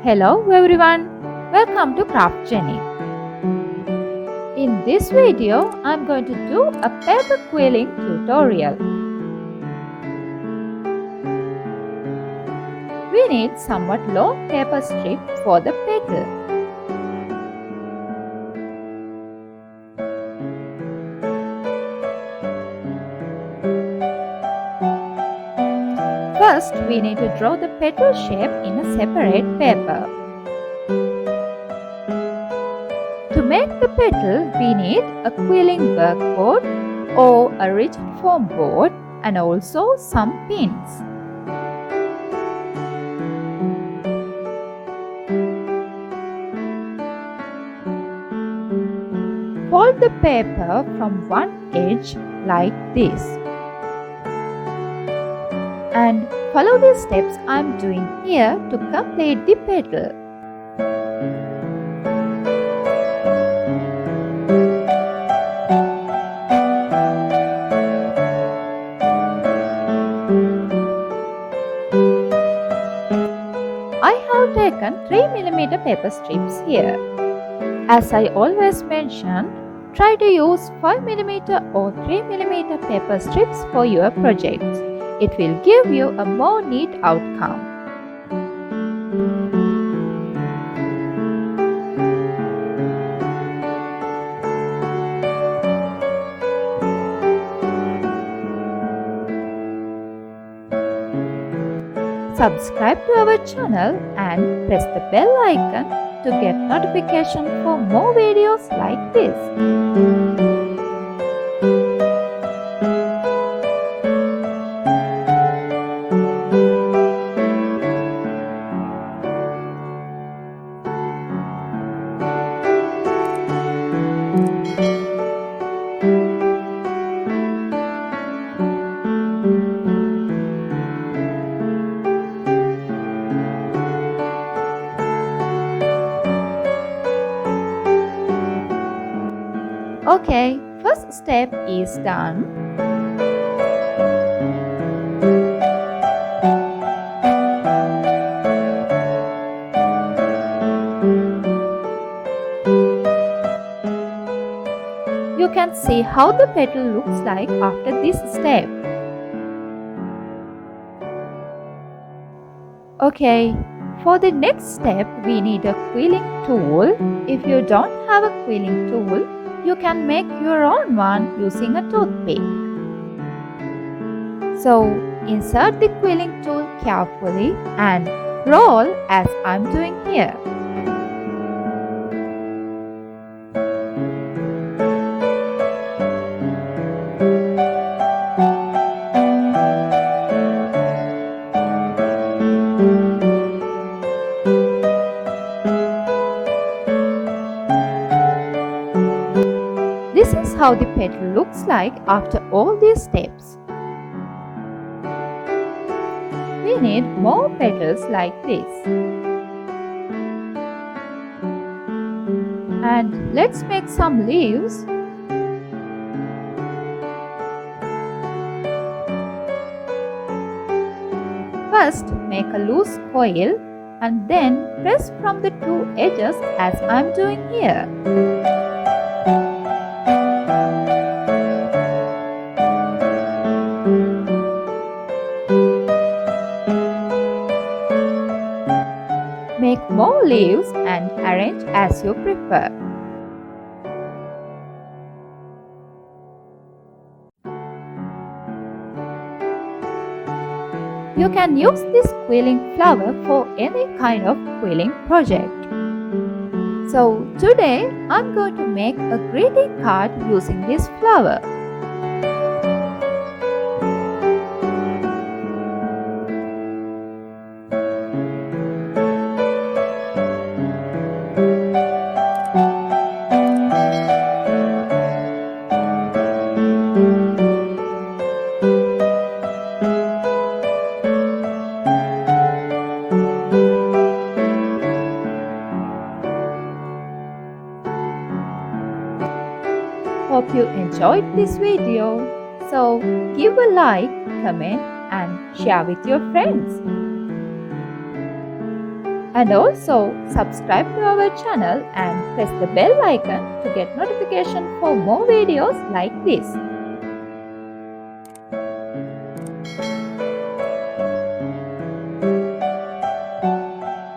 Hello everyone, welcome to Craft Jenny. In this video, I'm going to do a paper quilling tutorial. We need somewhat long paper strip for the petal. First, we need to draw the petal shape in a separate paper. To make the petal, we need a quilling workboard or a rigid foam board and also some pins. Fold the paper from one edge like this. And follow the steps I'm doing here to complete the petal. I have taken 3mm paper strips here. As I always mention, try to use 5mm or 3mm paper strips for your projects. It will give you a more neat outcome. Subscribe to our channel and press the bell icon to get notification for more videos like this. Okay, first step is done. You can see how the petal looks like after this step. Okay, for the next step we need a quilling tool. If you don't have a quilling tool, you can make your own one using a toothpick. So, insert the quilling tool carefully and roll as I'm doing here. This is how the petal looks like after all these steps. We need more petals like this. And let's make some leaves. First, make a loose coil and then press from the two edges as I'm doing here. Make more leaves and arrange as you prefer. You can use this quilling flower for any kind of quilling project. So today I'm going to make a greeting card using this flower. Hope you enjoyed this video. So give a like, comment and share with your friends. And also subscribe to our channel and press the bell icon to get notification for more videos like this.